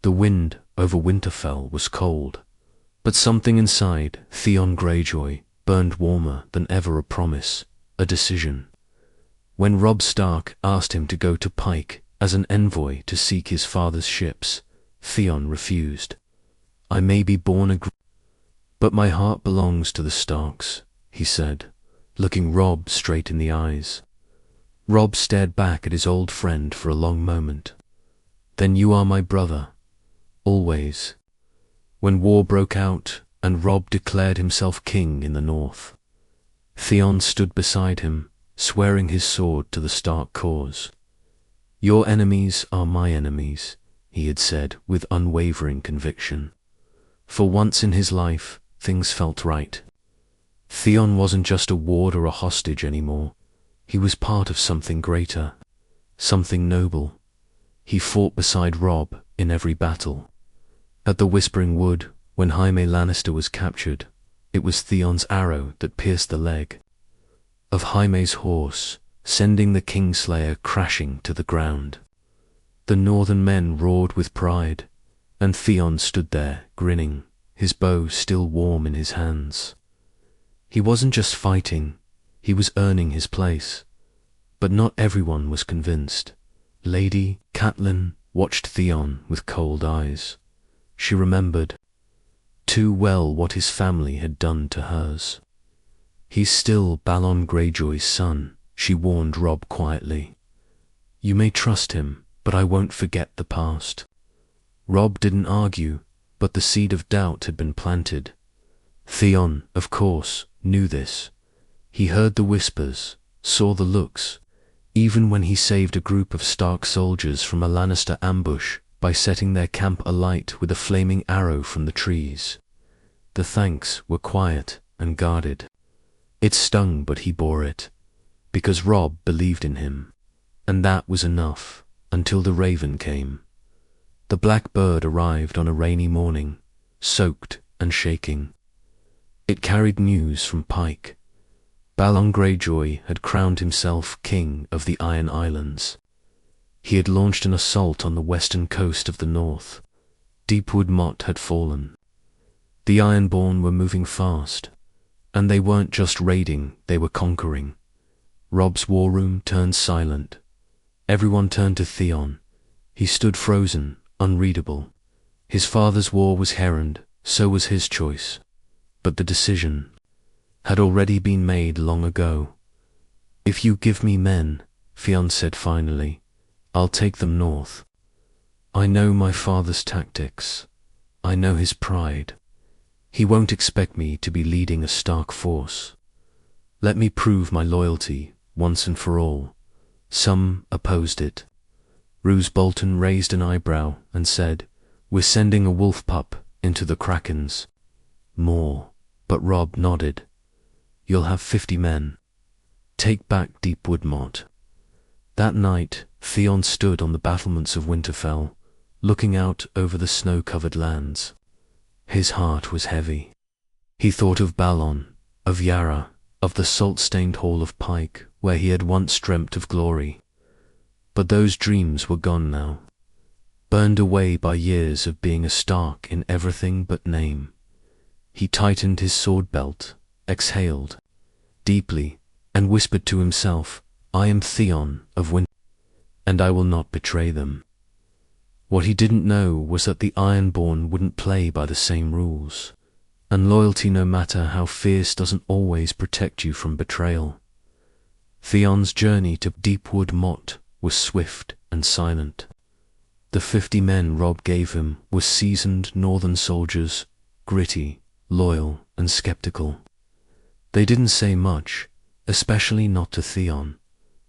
The wind over Winterfell was cold, but something inside Theon Greyjoy burned warmer than ever. A promise, a decision. When Robb Stark asked him to go to Pike as an envoy to seek his father's ships, Theon refused. "I may be born a but my heart belongs to the Starks," he said, looking Robb straight in the eyes. Robb stared back at his old friend for a long moment. "Then you are my brother, always." When war broke out and Robb declared himself king in the north, Theon stood beside him, swearing his sword to the Stark cause. "Your enemies are my enemies," he had said with unwavering conviction. For once in his life, things felt right. Theon wasn't just a ward or a hostage anymore. He was part of something greater, something noble. He fought beside Robb in every battle. At the Whispering Wood, when Jaime Lannister was captured, it was Theon's arrow that pierced the leg of Jaime's horse, sending the Kingslayer crashing to the ground. The northern men roared with pride, and Theon stood there, grinning, his bow still warm in his hands. He wasn't just fighting, he was earning his place. But not everyone was convinced. Lady Catelyn watched Theon with cold eyes. She remembered too well what his family had done to hers. "He's still Balon Greyjoy's son," she warned Robb quietly. "You may trust him, but I won't forget the past." Robb didn't argue, but the seed of doubt had been planted. Theon, of course, knew this. He heard the whispers, saw the looks, even when he saved a group of Stark soldiers from a Lannister ambush by setting their camp alight with a flaming arrow from the trees. The thanks were quiet and guarded. It stung, but he bore it, because Robb believed in him. And that was enough, until the Raven came. The black bird arrived on a rainy morning, soaked and shaking. It carried news from Pike. Balon Greyjoy had crowned himself king of the Iron Islands. He had launched an assault on the western coast of the north. Deepwood Motte had fallen. The Ironborn were moving fast, and they weren't just raiding, they were conquering. Robb's war room turned silent. Everyone turned to Theon. He stood frozen, unreadable. His father's war was heralded, so was his choice. But the decision had already been made long ago. "If you give me men," Theon said finally, "I'll take them north. I know my father's tactics. I know his pride. He won't expect me to be leading a Stark force. Let me prove my loyalty once and for all." Some opposed it. Roose Bolton raised an eyebrow and said, "We're sending a wolf pup into the Krakens." More, but Robb nodded. "You'll have 50 men. Take back Deepwood Motte." That night, Theon stood on the battlements of Winterfell, looking out over the snow-covered lands. His heart was heavy. He thought of Balon, of Yara, of the salt-stained hall of Pike, where he had once dreamt of glory. But those dreams were gone now, burned away by years of being a Stark in everything but name. He tightened his sword belt, exhaled deeply, and whispered to himself, "I am Theon of Winter, and I will not betray them." What he didn't know was that the Ironborn wouldn't play by the same rules, and loyalty, no matter how fierce, doesn't always protect you from betrayal. Theon's journey to Deepwood Motte was swift and silent. The 50 men Robb gave him were seasoned northern soldiers, gritty, loyal, and skeptical. They didn't say much, especially not to Theon,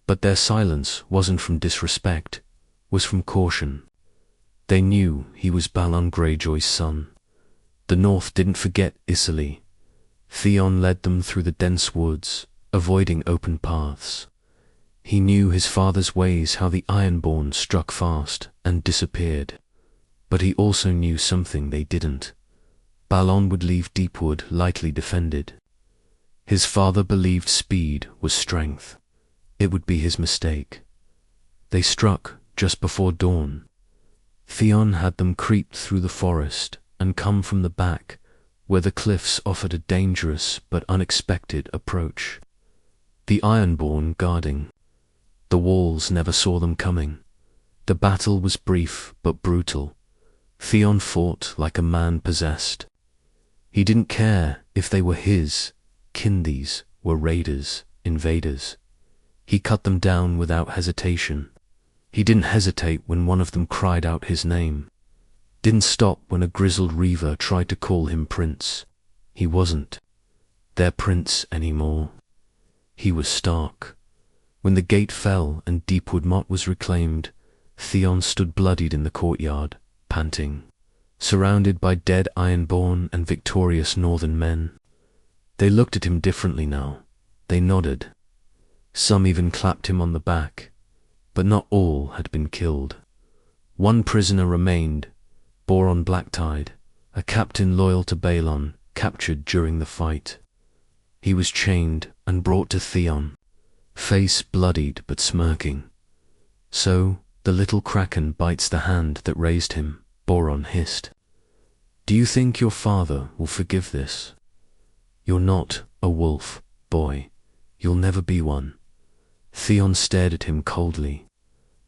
but their silence wasn't from disrespect, was from caution. They knew he was Balon Greyjoy's son. The North didn't forget Isserley. Theon led them through the dense woods, avoiding open paths. He knew his father's ways, how the Ironborn struck fast and disappeared. But he also knew something they didn't. Balon would leave Deepwood lightly defended. His father believed speed was strength. It would be his mistake. They struck just before dawn. Theon had them creep through the forest and come from the back, where the cliffs offered a dangerous but unexpected approach. The Ironborn guarding the walls never saw them coming. The battle was brief but brutal. Theon fought like a man possessed. He didn't care if they were his, Kindies were raiders, invaders. He cut them down without hesitation. He didn't hesitate when one of them cried out his name. Didn't stop when a grizzled reaver tried to call him prince. He wasn't their prince anymore. He was Stark. When the gate fell and Deepwood Motte was reclaimed, Theon stood bloodied in the courtyard, panting, surrounded by dead Ironborn and victorious northern men. They looked at him differently now. They nodded. Some even clapped him on the back. But not all had been killed. One prisoner remained, Boron Blacktide, a captain loyal to Balon, captured during the fight. He was chained and brought to Theon, face bloodied but smirking. "So, the little kraken bites the hand that raised him," Boron hissed. "Do you think your father will forgive this? You're not a wolf, boy. You'll never be one." Theon stared at him coldly.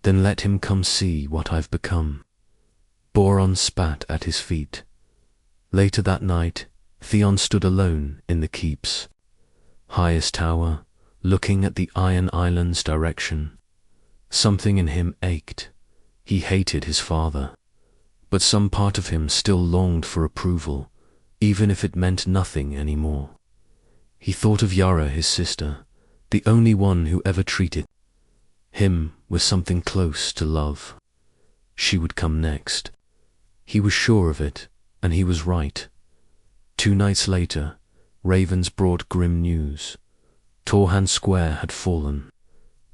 "Then let him come see what I've become." Boron spat at his feet. Later that night, Theon stood alone in the keep's highest tower, looking at the Iron Islands' direction. Something in him ached. He hated his father. But some part of him still longed for approval, even if it meant nothing anymore. He thought of Yara, his sister, the only one who ever treated him with something close to love. She would come next. He was sure of it, and he was right. 2 nights later, ravens brought grim news. Torhan Square had fallen.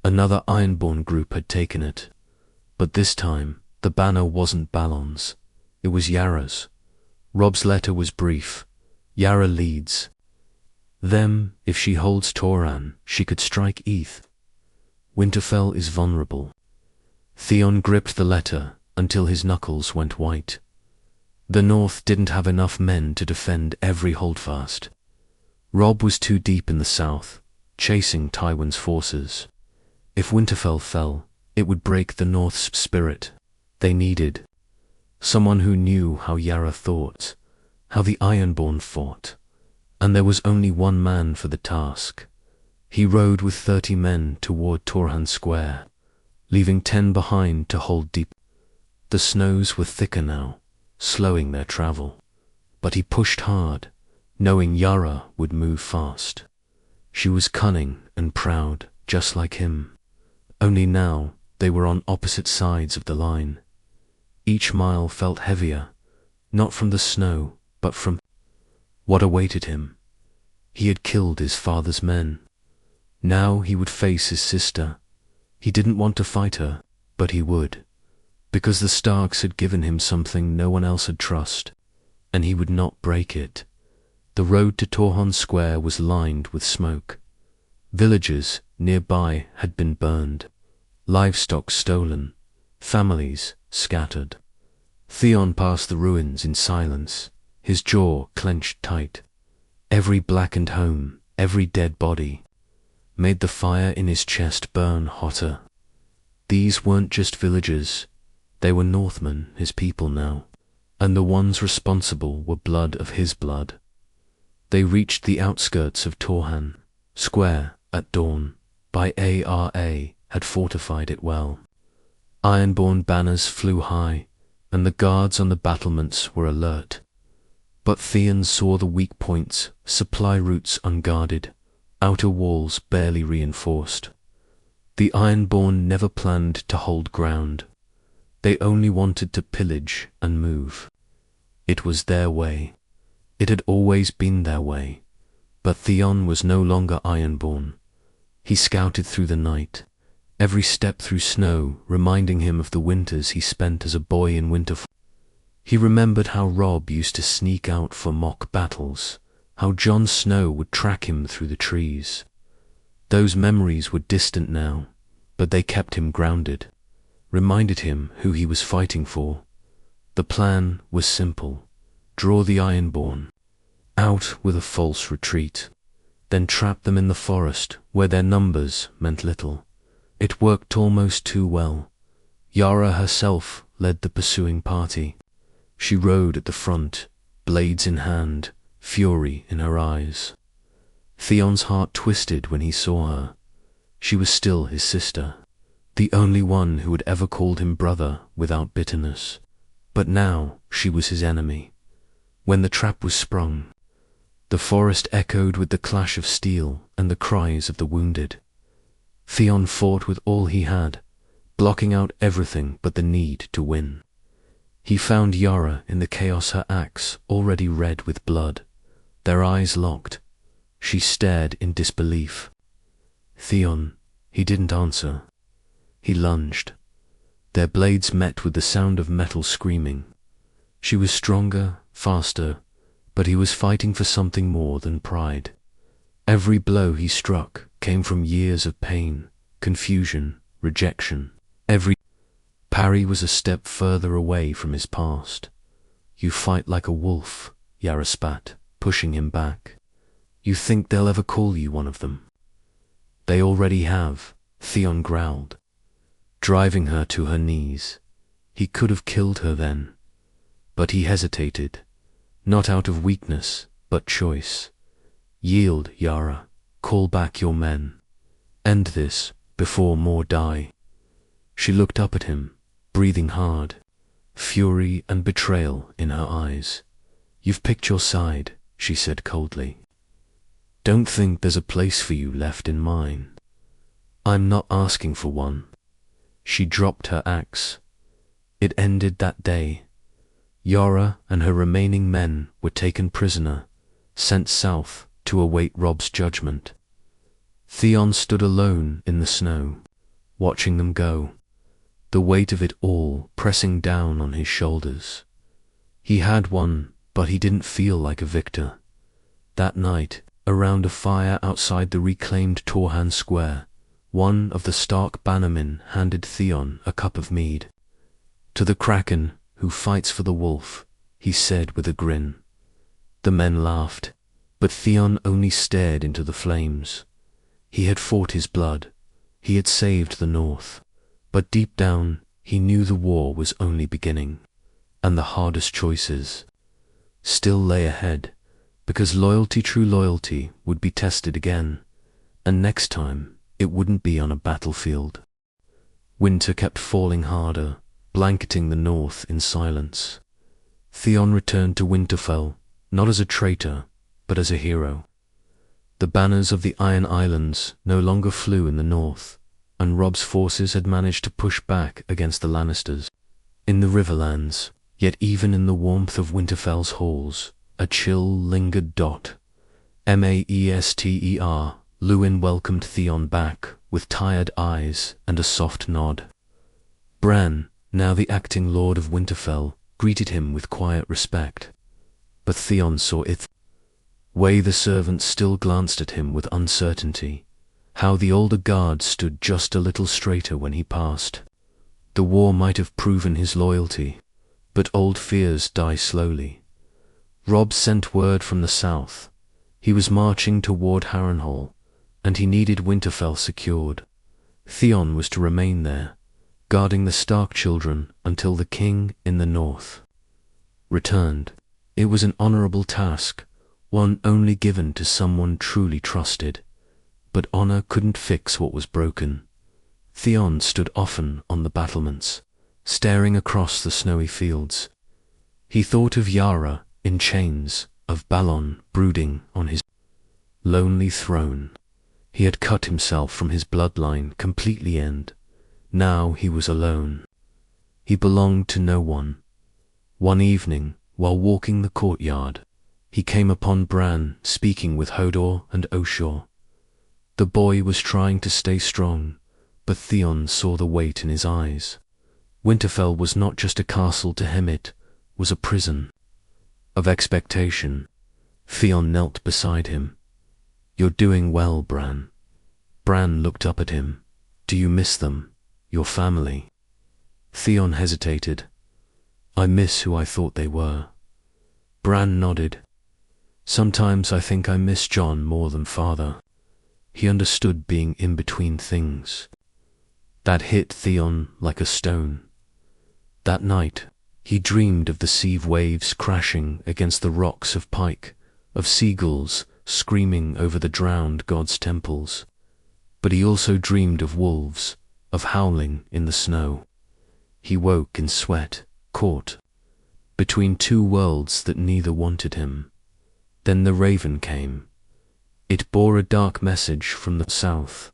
Another Ironborn group had taken it. But this time, the banner wasn't Balon's. It was Yara's. Robb's letter was brief. Yara leads them. If she holds Torhan, she could strike Eith. Winterfell is vulnerable. Theon gripped the letter until his knuckles went white. The North didn't have enough men to defend every holdfast. Robb was too deep in the south, chasing Tywin's forces. If Winterfell fell, it would break the North's spirit. They needed someone who knew how Yara thought, how the Ironborn fought. And there was only one man for the task. He rode with 30 men toward Torhan Square, leaving 10 behind to hold deep. The snows were thicker now, slowing their travel. But he pushed hard, knowing Yara would move fast. She was cunning and proud, just like him. Only now they were on opposite sides of the line. Each mile felt heavier, not from the snow, but from what awaited him. He had killed his father's men. Now he would face his sister. He didn't want to fight her, but he would, because the Starks had given him something no one else had trust, and he would not break it. The road to Torhan Square was lined with smoke. Villages nearby had been burned, livestock stolen, families scattered. Theon passed the ruins in silence, his jaw clenched tight. Every blackened home, every dead body, made the fire in his chest burn hotter. These weren't just villagers, they were Northmen, his people now, and the ones responsible were blood of his blood. They reached the outskirts of Torhan Square at dawn. By Ara had fortified it well. Ironborn banners flew high, and the guards on the battlements were alert. But Theon saw the weak points, supply routes unguarded, outer walls barely reinforced. The Ironborn never planned to hold ground. They only wanted to pillage and move. It was their way. It had always been their way. But Theon was no longer Ironborn. He scouted through the night, every step through snow reminding him of the winters he spent as a boy in Winterfell. He remembered how Robb used to sneak out for mock battles, how Jon Snow would track him through the trees. Those memories were distant now, but they kept him grounded, reminded him who he was fighting for. The plan was simple. Draw the Ironborn out with a false retreat, then trap them in the forest where their numbers meant little. It worked almost too well. Yara herself led the pursuing party. She rode at the front, blades in hand, fury in her eyes. Theon's heart twisted when he saw her. She was still his sister, the only one who had ever called him brother without bitterness. But now she was his enemy. When the trap was sprung, the forest echoed with the clash of steel and the cries of the wounded. Theon fought with all he had, blocking out everything but the need to win. He found Yara in the chaos, her axe already red with blood. Their eyes locked. She stared in disbelief. Theon, he didn't answer. He lunged. Their blades met with the sound of metal screaming. She was stronger, faster, but he was fighting for something more than pride. Every blow he struck came from years of pain, confusion, rejection. Every parry was a step further away from his past. You fight like a wolf, Yara spat, pushing him back. You think they'll ever call you one of them? They already have, Theon growled, driving her to her knees. He could have killed her then, but he hesitated, not out of weakness, but choice. Yield, Yara, call back your men. End this before more die. She looked up at him, breathing hard, fury and betrayal in her eyes. You've picked your side, she said coldly. Don't think there's a place for you left in mine. I'm not asking for one. She dropped her axe. It ended that day. Yara and her remaining men were taken prisoner, sent south to await Robb's judgment. Theon stood alone in the snow, watching them go, the weight of it all pressing down on his shoulders. He had won, but he didn't feel like a victor. That night, around a fire outside the reclaimed Torhan Square, one of the Stark bannermen handed Theon a cup of mead. To the Kraken who fights for the wolf, he said with a grin. The men laughed, but Theon only stared into the flames. He had fought his blood. He had saved the North. But deep down, he knew the war was only beginning, and the hardest choices still lay ahead, because loyalty, true loyalty, would be tested again, and next time it wouldn't be on a battlefield. Winter kept falling harder, blanketing the North in silence. Theon returned to Winterfell, not as a traitor, but as a hero. The banners of the Iron Islands no longer flew in the north, and Robb's forces had managed to push back against the Lannisters in the Riverlands. Yet even in the warmth of Winterfell's halls, a chill lingered. Maester, Luwin welcomed Theon back with tired eyes and a soft nod. Bran, now the acting Lord of Winterfell, greeted him with quiet respect. But Theon saw it. Way the servant still glanced at him with uncertainty. How the older guard stood just a little straighter when he passed. The war might have proven his loyalty, but old fears die slowly. Robb sent word from the south. He was marching toward Harrenhal, and he needed Winterfell secured. Theon was to remain there, guarding the Stark children until the king in the north returned. It was an honorable task, one only given to someone truly trusted. But honor couldn't fix what was broken. Theon stood often on the battlements, staring across the snowy fields. He thought of Yara in chains, of Balon brooding on his lonely throne. He had cut himself from his bloodline completely, and now he was alone. He belonged to no one. One evening, while walking the courtyard, he came upon Bran speaking with Hodor and Oshor. The boy was trying to stay strong, but Theon saw the weight in his eyes. Winterfell was not just a castle to him, it was a prison of expectation. Theon knelt beside him. You're doing well, Bran. Bran looked up at him. Do you miss them, your family? Theon hesitated. I miss who I thought they were. Bran nodded. Sometimes I think I miss Jon more than father. He understood being in between things. That hit Theon like a stone. That night, he dreamed of the sea waves crashing against the rocks of Pike, of seagulls screaming over the drowned gods' temples. But he also dreamed of wolves, of howling in the snow. He woke in sweat, caught between two worlds that neither wanted him. Then the raven came. It bore a dark message from the south.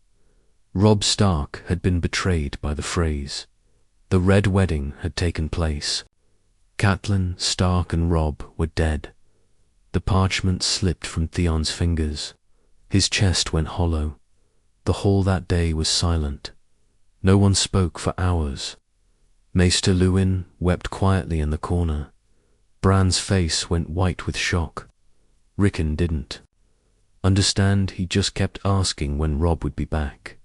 Robb Stark had been betrayed by the Freys. The Red Wedding had taken place. Catelyn, Stark and Robb were dead. The parchment slipped from Theon's fingers. His chest went hollow. The hall that day was silent. No one spoke for hours. Maester Luwin wept quietly in the corner. Bran's face went white with shock. Rickon didn't understand. He just kept asking when Robb would be back.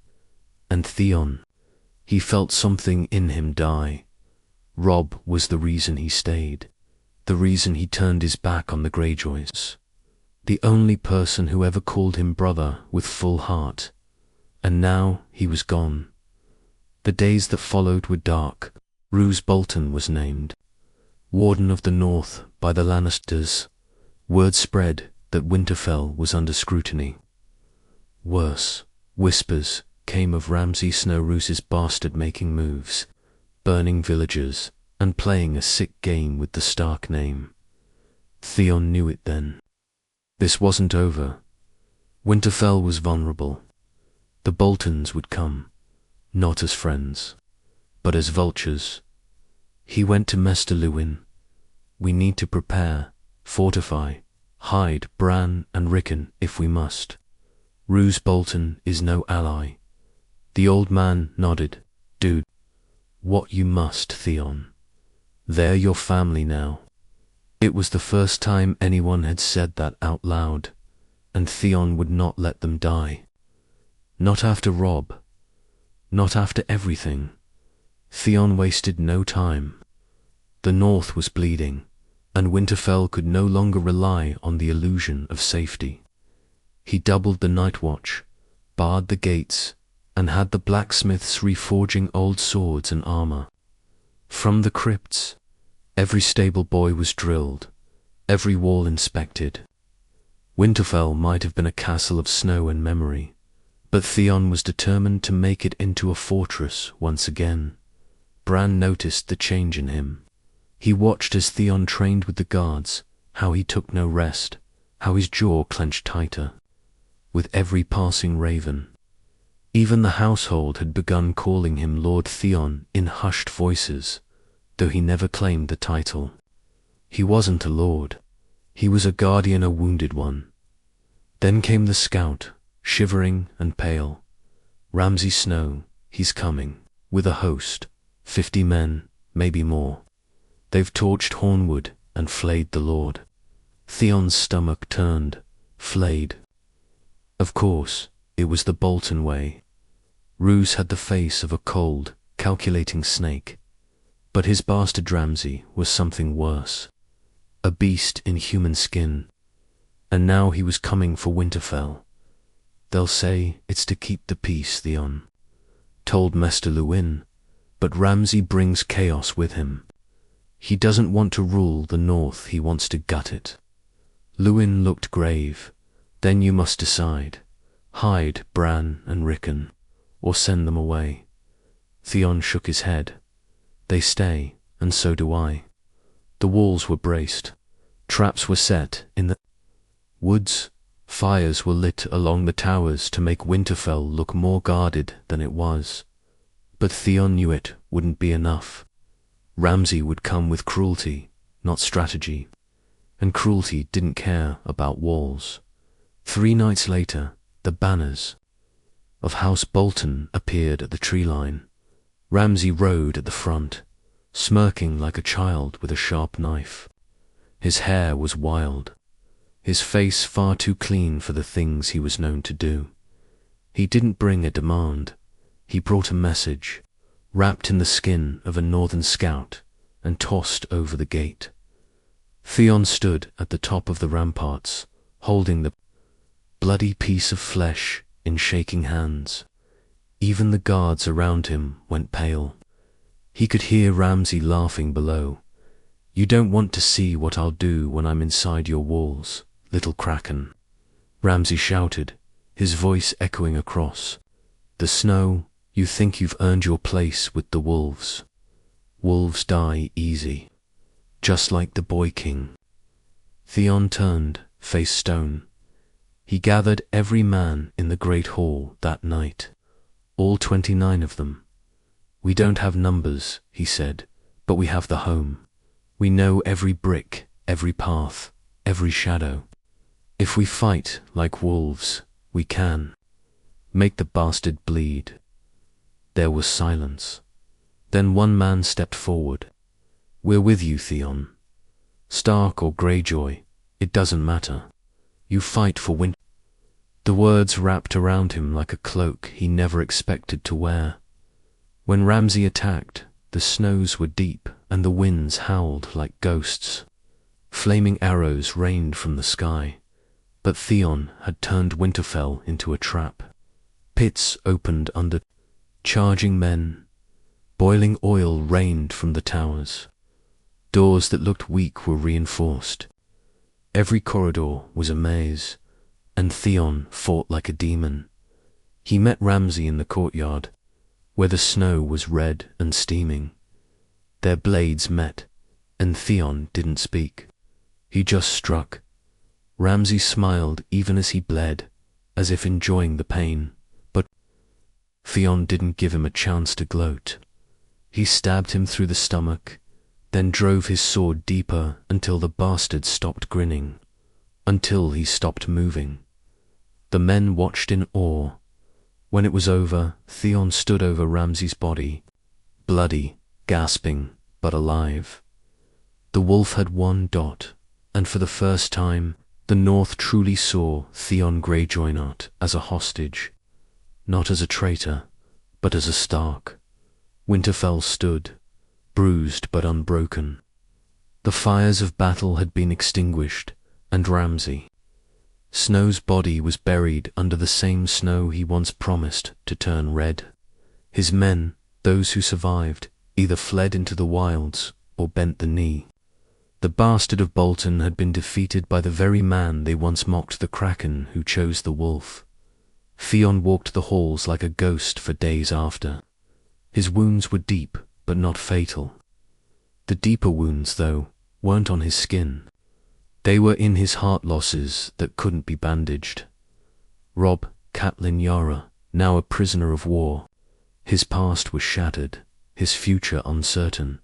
And Theon, he felt something in him die. Robb was the reason he stayed, the reason he turned his back on the Greyjoys, the only person who ever called him brother with full heart. And now he was gone. The days that followed were dark. Roose Bolton was named Warden of the North by the Lannisters. Word spread that Winterfell was under scrutiny. Worse, whispers came of Ramsay Snow Roose's bastard making moves, burning villagers, and playing a sick game with the Stark name. Theon knew it then. This wasn't over. Winterfell was vulnerable. The Boltons would come, not as friends, but as vultures. He went to Maester Luwin. We need to prepare, fortify, hide Bran and Rickon if we must. Roose Bolton is no ally. The old man nodded. Do what you must, Theon. They're your family now. It was the first time anyone had said that out loud, and Theon would not let them die. Not after Robb. Not after everything. Theon wasted no time. The North was bleeding, and Winterfell could no longer rely on the illusion of safety. He doubled the night watch, barred the gates, and had the blacksmiths reforging old swords and armor. From the crypts, every stable boy was drilled, every wall inspected. Winterfell might have been a castle of snow and memory, but Theon was determined to make it into a fortress once again. Bran noticed the change in him. He watched as Theon trained with the guards, how he took no rest, how his jaw clenched tighter with every passing raven. Even the household had begun calling him Lord Theon in hushed voices, though he never claimed the title. He wasn't a lord. He was a guardian, a wounded one. Then came the scout, shivering and pale. Ramsay Snow, he's coming, with a host, 50 men, maybe more. They've torched Hornwood and flayed the Lord. Theon's stomach turned, flayed. Of course, it was the Bolton way. Roose had the face of a cold, calculating snake. But his bastard Ramsay was something worse. A beast in human skin. And now he was coming for Winterfell. They'll say it's to keep the peace, Theon told Maester Luwin, but Ramsay brings chaos with him. He doesn't want to rule the North, he wants to gut it. Luwin looked grave. Then you must decide. Hide Bran and Rickon, or send them away. Theon shook his head. They stay, and so do I. The walls were braced. Traps were set in the woods. Fires were lit along the towers to make Winterfell look more guarded than it was. But Theon knew it wouldn't be enough. Ramsay would come with cruelty, not strategy. And cruelty didn't care about walls. 3 nights later, the banners of House Bolton appeared at the tree line. Ramsay rode at the front, smirking like a child with a sharp knife. His hair was wild, his face far too clean for the things he was known to do. He didn't bring a demand. He brought a message, wrapped in the skin of a northern scout, and tossed over the gate. Theon stood at the top of the ramparts, holding the bloody piece of flesh in shaking hands. Even the guards around him went pale. He could hear Ramsay laughing below. "You don't want to see what I'll do when I'm inside your walls, little kraken," Ramsay shouted, his voice echoing across the snow. "You think you've earned your place with the wolves. Wolves die easy, just like the boy king." Theon turned, face stone. He gathered every man in the great hall that night, all 29 of them. "We don't have numbers," he said, "but we have the home. We know every brick, every path, every shadow. If we fight like wolves, we can make the bastard bleed." There was silence. Then one man stepped forward. "We're with you, Theon. Stark or Greyjoy, it doesn't matter. You fight for winter." The words wrapped around him like a cloak he never expected to wear. When Ramsay attacked, the snows were deep and the winds howled like ghosts. Flaming arrows rained from the sky, but Theon had turned Winterfell into a trap. Pits opened under charging men. Boiling oil rained from the towers. Doors that looked weak were reinforced. Every corridor was a maze, and Theon fought like a demon. He met Ramsay in the courtyard, where the snow was red and steaming. Their blades met, and Theon didn't speak. He just struck. Ramsay smiled even as he bled, as if enjoying the pain, but Theon didn't give him a chance to gloat. He stabbed him through the stomach, then drove his sword deeper until the bastard stopped grinning, until he stopped moving. The men watched in awe. When it was over, Theon stood over Ramsay's body, bloody, gasping, but alive. The wolf had won, and for the first time, the North truly saw Theon Greyjoy not as a hostage, not as a traitor, but as a Stark. Winterfell stood, bruised but unbroken. The fires of battle had been extinguished, and Ramsay Snow's body was buried under the same snow he once promised to turn red. His men, those who survived, either fled into the wilds or bent the knee. The bastard of Bolton had been defeated by the very man they once mocked, the kraken who chose the wolf. Theon walked the halls like a ghost for days after. His wounds were deep, but not fatal. The deeper wounds, though, weren't on his skin. They were in his heart losses that couldn't be bandaged. Robb, Catelyn Yara, now a prisoner of war. His past was shattered, his future uncertain.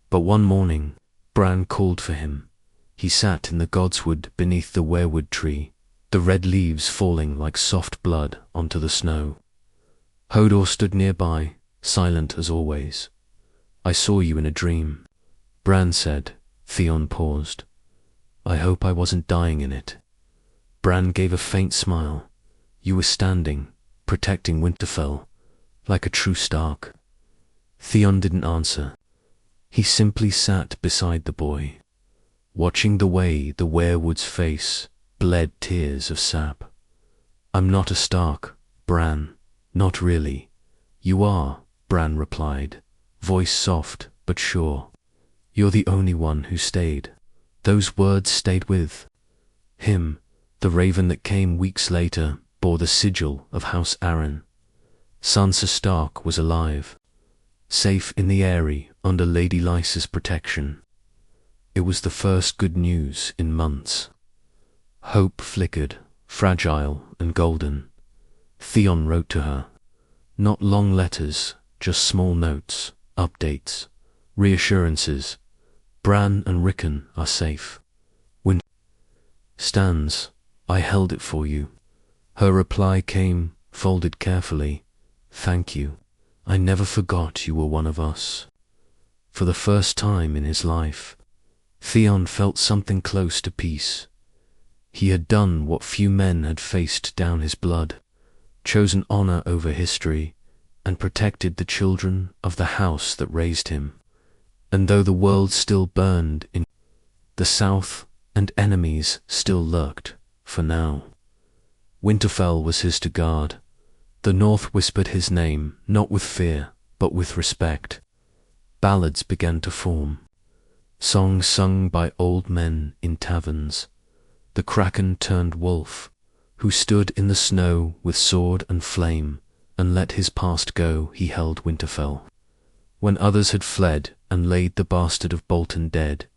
But one morning, Bran called for him. He sat in the godswood beneath the weirwood tree, the red leaves falling like soft blood onto the snow. Hodor stood nearby, silent as always. "I saw you in a dream," Bran said. Theon paused. "I hope I wasn't dying in it." Bran gave a faint smile. "You were standing, protecting Winterfell, like a true Stark." Theon didn't answer. He simply sat beside the boy, watching the way the weirwood's face bled tears of sap. "I'm not a Stark, Bran, not really." "You are," Bran replied, voice soft but sure. "You're the only one who stayed." Those words stayed with him. The raven that came weeks later bore the sigil of House Arryn. Sansa Stark was alive, safe in the Eyrie under Lady Lysa's protection. It was the first good news in months. Hope flickered, fragile and golden. Theon wrote to her. Not long letters, just small notes, updates, reassurances. "Bran and Rickon are safe. When stands, I held it for you." Her reply came, folded carefully. "Thank you. I never forgot you were one of us." For the first time in his life, Theon felt something close to peace. He had done what few men had faced down his blood, chosen honor over history, and protected the children of the house that raised him. And though the world still burned in the south and enemies still lurked, for now, Winterfell was his to guard. The north whispered his name, not with fear, but with respect. Ballads began to form, songs sung by old men in taverns. The kraken turned wolf, who stood in the snow with sword and flame, and let his past go. He held Winterfell. When others had fled and laid the bastard of Bolton dead,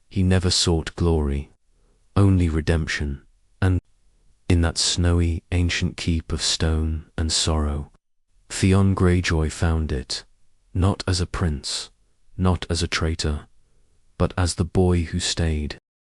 he never sought glory, only redemption. And in that snowy ancient keep of stone and sorrow, Theon Greyjoy found it, not as a prince, not as a traitor, but as the boy who stayed.